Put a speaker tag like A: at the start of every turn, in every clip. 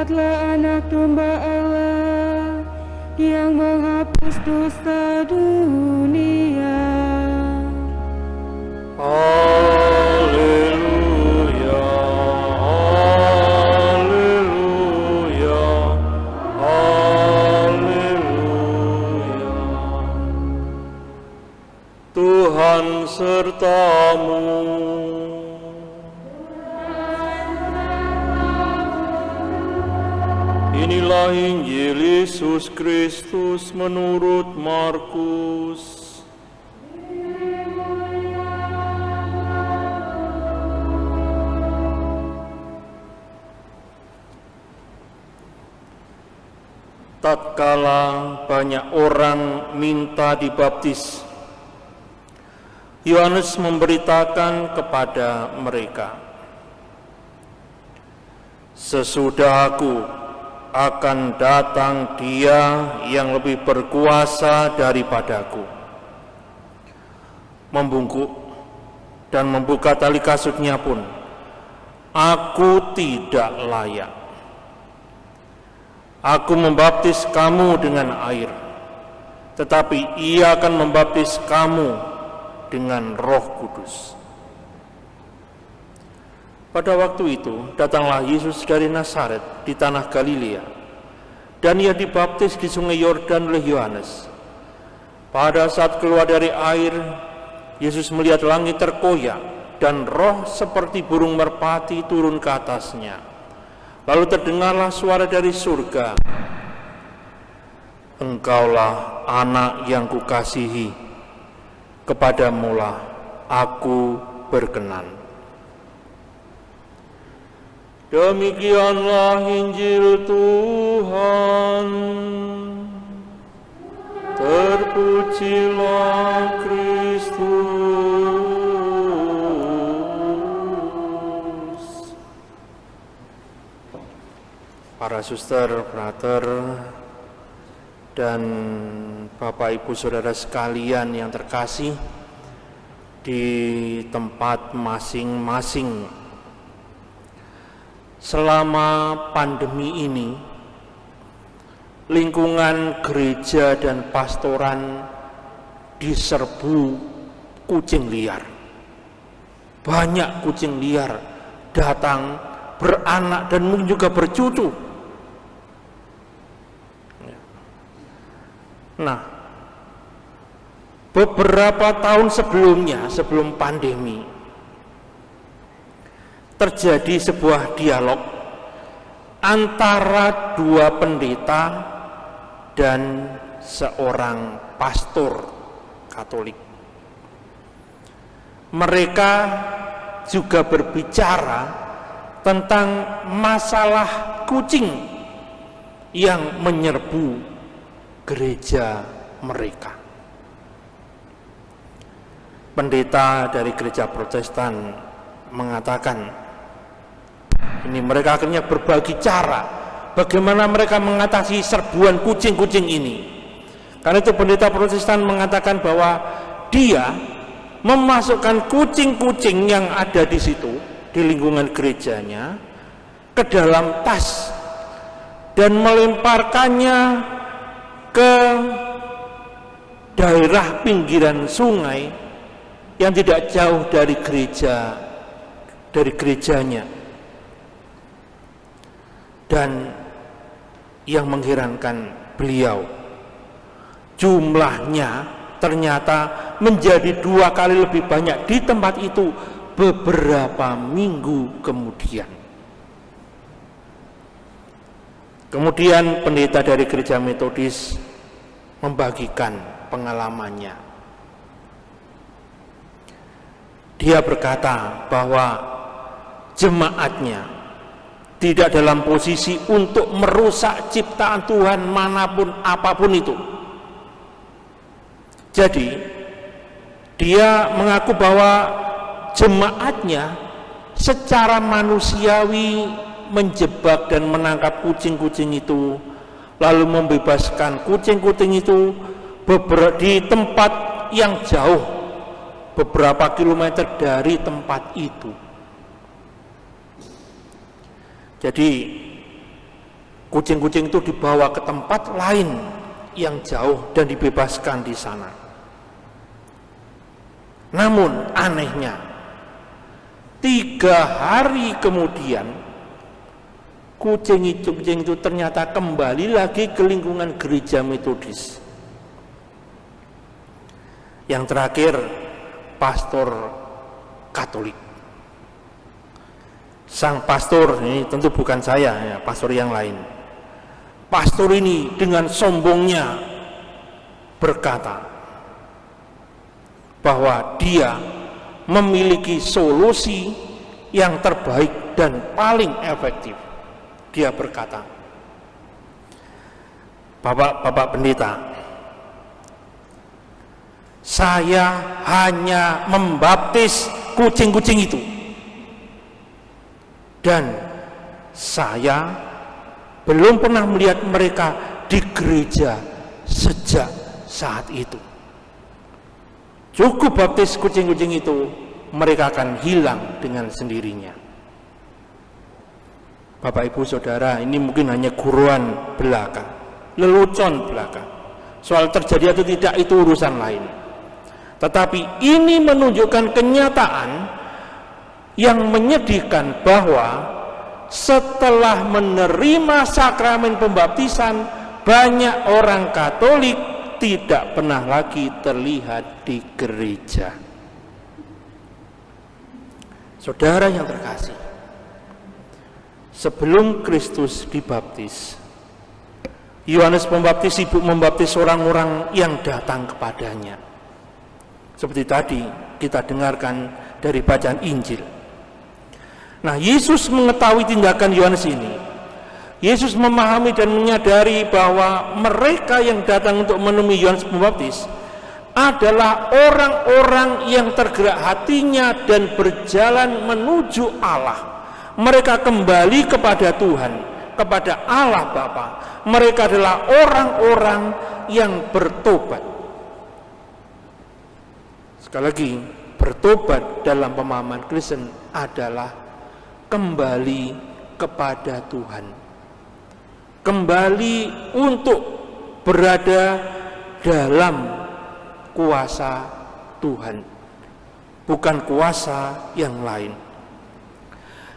A: Lihatlah anak domba Allah yang menghapus dosa dunia.
B: Haleluya, haleluya, haleluya. Tuhan sertamu. Inilah Injil Yesus Kristus menurut Markus. Tatkala banyak orang minta dibaptis, Yohanes memberitakan kepada mereka, "Sesudah aku akan datang Dia yang lebih berkuasa daripadaku. Membungkuk dan membuka tali kasutnya pun aku tidak layak. Aku membaptis kamu dengan air, tetapi Ia akan membaptis kamu dengan Roh Kudus." Pada waktu itu datanglah Yesus dari Nazaret di tanah Galilea, dan Ia dibaptis di sungai Yordan oleh Yohanes. Pada saat keluar dari air, Yesus melihat langit terkoyak dan Roh seperti burung merpati turun ke atasnya. Lalu terdengarlah suara dari surga, "Engkaulah anak yang kukasihi, kepadamulah aku berkenan." Demikianlah Injil Tuhan. Terpujilah Kristus. Para suster, brother, dan Bapak Ibu Saudara sekalian yang terkasih di tempat masing-masing, selama pandemi ini lingkungan gereja dan pastoran diserbu kucing liar. Banyak kucing liar datang, beranak, dan mungkin juga bercucu. Nah, beberapa tahun sebelumnya, sebelum pandemi, terjadi sebuah dialog antara dua pendeta dan seorang pastor Katolik. Mereka juga berbicara tentang masalah kucing yang menyerbu gereja mereka. Pendeta dari gereja Protestan mengatakan, ini mereka akhirnya berbagi cara bagaimana mereka mengatasi serbuan kucing-kucing ini. Karena itu pendeta Protestan mengatakan bahwa dia memasukkan kucing-kucing yang ada di situ, di lingkungan gerejanya, ke dalam tas dan melemparkannya ke daerah pinggiran sungai yang tidak jauh dari gerejanya. Dan yang mengherankan beliau, jumlahnya ternyata menjadi 2 kali lebih banyak di tempat itu beberapa minggu kemudian. Kemudian pendeta dari gereja Metodis membagikan pengalamannya. Dia berkata bahwa jemaatnya tidak dalam posisi untuk merusak ciptaan Tuhan manapun apapun itu. Jadi dia mengaku bahwa jemaatnya secara manusiawi menjebak dan menangkap kucing-kucing itu, lalu membebaskan kucing-kucing itu di tempat yang jauh, beberapa kilometer dari tempat itu. Jadi Kucing-kucing itu dibawa ke tempat lain yang jauh dan dibebaskan di sana. Namun anehnya, 3 hari kemudian kucing itu ternyata kembali lagi ke lingkungan gereja Metodis. Yang terakhir, pastor Katolik. Sang pastor ini tentu bukan saya, ya, pastor yang lain. Pastor ini dengan sombongnya berkata bahwa dia memiliki solusi yang terbaik dan paling efektif. Dia berkata, Bapak pendeta, saya hanya membaptis kucing-kucing itu, dan saya belum pernah melihat mereka di gereja sejak saat itu. Cukup baptis kucing-kucing itu, mereka akan hilang dengan sendirinya. Bapak Ibu Saudara, ini mungkin hanya guruan belaka, lelucon belaka. Soal terjadi atau tidak itu urusan lain. Tetapi ini menunjukkan kenyataan yang menyedihkan bahwa setelah menerima sakramen pembaptisan, banyak orang Katolik tidak pernah lagi terlihat di gereja. Saudara yang terkasih, sebelum Kristus dibaptis, Yohanes Pembaptis sibuk membaptis orang-orang yang datang kepadanya. Seperti tadi kita dengarkan dari bacaan Injil. Nah, Yesus mengetahui tindakan Yohanes ini. Yesus memahami dan menyadari bahwa mereka yang datang untuk menemui Yohanes Pembaptis adalah orang-orang yang tergerak hatinya dan berjalan menuju Allah. Mereka kembali kepada Tuhan, kepada Allah Bapa. Mereka adalah orang-orang yang bertobat. Sekali lagi, bertobat dalam pemahaman Kristen adalah kembali kepada Tuhan, kembali untuk berada dalam kuasa Tuhan, bukan kuasa yang lain.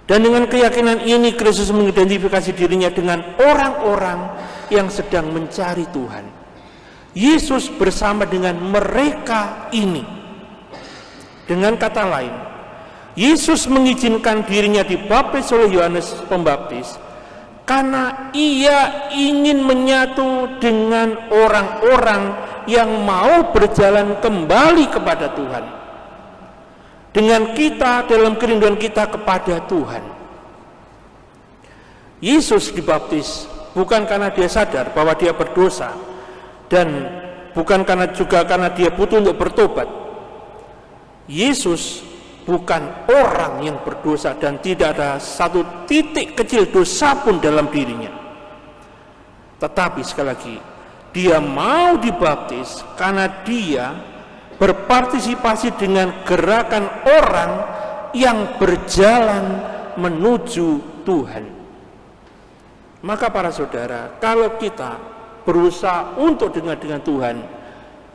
B: Dan dengan keyakinan ini Kristus mengidentifikasi dirinya dengan orang-orang yang sedang mencari Tuhan. Yesus bersama dengan mereka ini. Dengan kata lain, Yesus mengizinkan dirinya dibaptis oleh Yohanes Pembaptis karena ia ingin menyatu dengan orang-orang yang mau berjalan kembali kepada Tuhan. Dengan kita dalam kerinduan kita kepada Tuhan. Yesus dibaptis bukan karena dia sadar bahwa dia berdosa, dan bukan karena dia butuh untuk bertobat. Yesus bukan orang yang berdosa dan tidak ada satu titik kecil dosa pun dalam dirinya. Tetapi sekali lagi, dia mau dibaptis karena dia berpartisipasi dengan gerakan orang yang berjalan menuju Tuhan. Maka para saudara, kalau kita berusaha untuk dengan Tuhan,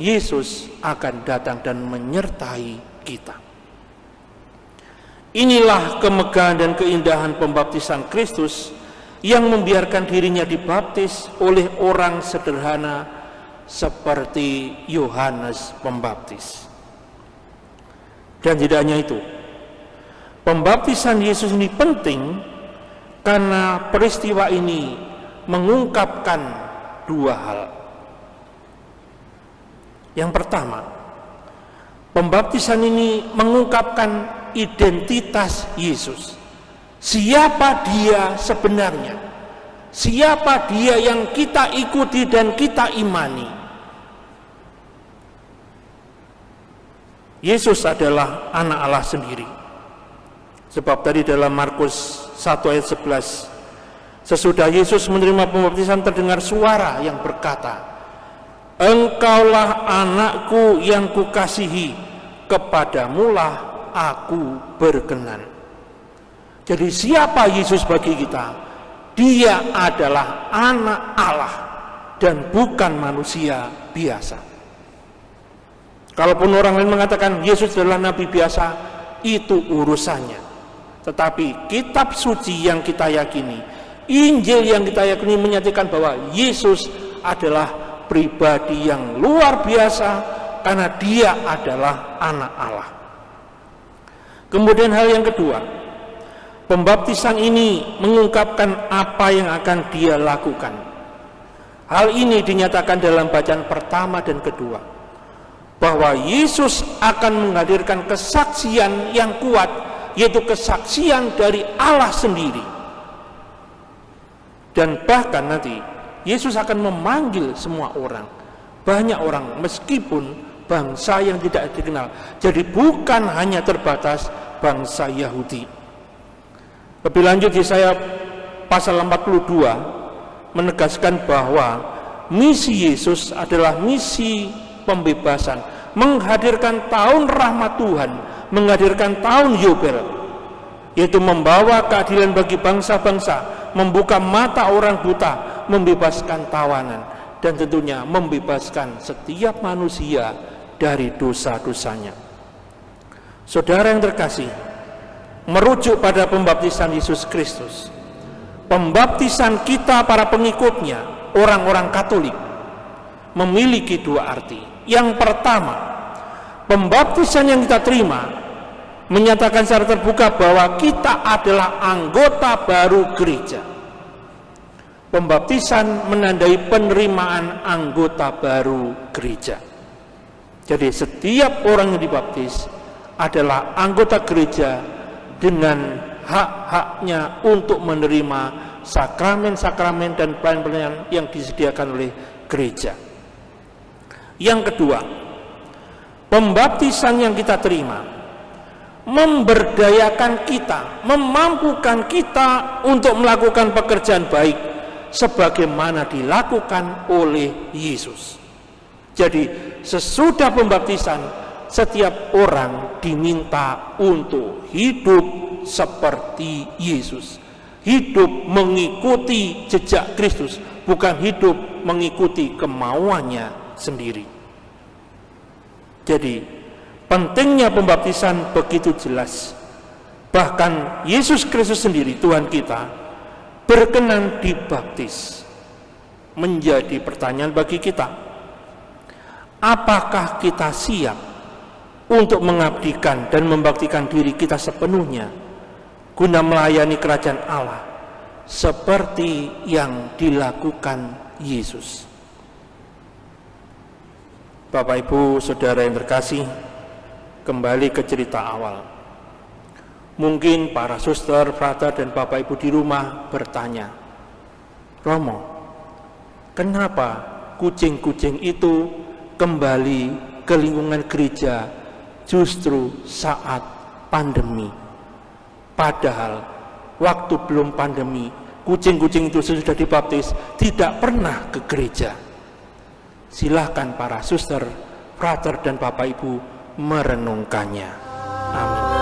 B: Yesus akan datang dan menyertai kita. Inilah kemegahan dan keindahan pembaptisan Kristus yang membiarkan dirinya dibaptis oleh orang sederhana seperti Yohanes Pembaptis. Dan tidak hanya itu, pembaptisan Yesus ini penting karena peristiwa ini mengungkapkan 2 hal. Yang pertama, pembaptisan ini mengungkapkan identitas Yesus. Siapa dia sebenarnya? Siapa dia yang kita ikuti dan kita imani? Yesus adalah anak Allah sendiri. Sebab tadi dalam Markus 1 ayat 11, sesudah Yesus menerima pembaptisan terdengar suara yang berkata, "Engkaulah anakku yang kukasihi, kepadamulah aku berkenan." Jadi siapa Yesus bagi kita? Dia adalah anak Allah dan bukan manusia biasa. Kalaupun orang lain mengatakan Yesus adalah nabi biasa, itu urusannya. Tetapi kitab suci yang kita yakini, Injil yang kita yakini menyatakan bahwa Yesus adalah pribadi yang luar biasa karena dia adalah anak Allah. Kemudian hal yang kedua, pembaptisan ini mengungkapkan apa yang akan dia lakukan. Hal ini dinyatakan dalam bacaan pertama dan kedua, bahwa Yesus akan menghadirkan kesaksian yang kuat, yaitu kesaksian dari Allah sendiri. Dan bahkan nanti Yesus akan memanggil semua orang, banyak orang, meskipun bangsa yang tidak dikenal. Jadi bukan hanya terbatas bangsa Yahudi. Lebih lanjut, Yesaya pasal 42 menegaskan bahwa misi Yesus adalah misi pembebasan, menghadirkan tahun rahmat Tuhan, menghadirkan tahun Yobel, yaitu membawa keadilan bagi bangsa-bangsa, membuka mata orang buta, membebaskan tawanan, dan tentunya membebaskan setiap manusia dari dosa-dosanya. Saudara yang terkasih, merujuk pada pembaptisan Yesus Kristus, pembaptisan kita para pengikutnya, orang-orang Katolik, memiliki dua arti. Yang pertama, pembaptisan yang kita terima menyatakan secara terbuka bahwa kita adalah anggota baru gereja. Pembaptisan menandai penerimaan anggota baru gereja. Jadi setiap orang yang dibaptis adalah anggota gereja dengan hak-haknya untuk menerima sakramen-sakramen dan pelayanan yang disediakan oleh gereja. Yang kedua, pembaptisan yang kita terima memberdayakan kita, memampukan kita untuk melakukan pekerjaan baik sebagaimana dilakukan oleh Yesus. Jadi sesudah pembaptisan, setiap orang diminta untuk hidup seperti Yesus, hidup mengikuti jejak Kristus, bukan hidup mengikuti kemauannya sendiri. Jadi pentingnya pembaptisan begitu jelas. Bahkan Yesus Kristus sendiri, Tuhan kita, berkenan dibaptis. Menjadi pertanyaan bagi kita, apakah kita siap untuk mengabdikan dan membaktikan diri kita sepenuhnya guna melayani kerajaan Allah seperti yang dilakukan Yesus? Bapak, Ibu, Saudara yang terkasih, kembali ke cerita awal. Mungkin para suster, frater, dan Bapak Ibu di rumah bertanya, Romo, kenapa kucing-kucing itu kembali ke lingkungan gereja justru saat pandemi? Padahal waktu belum pandemi, kucing-kucing itu sudah dibaptis, tidak pernah ke gereja. Silahkan para suster, frater, dan Bapak Ibu merenungkannya. Amin.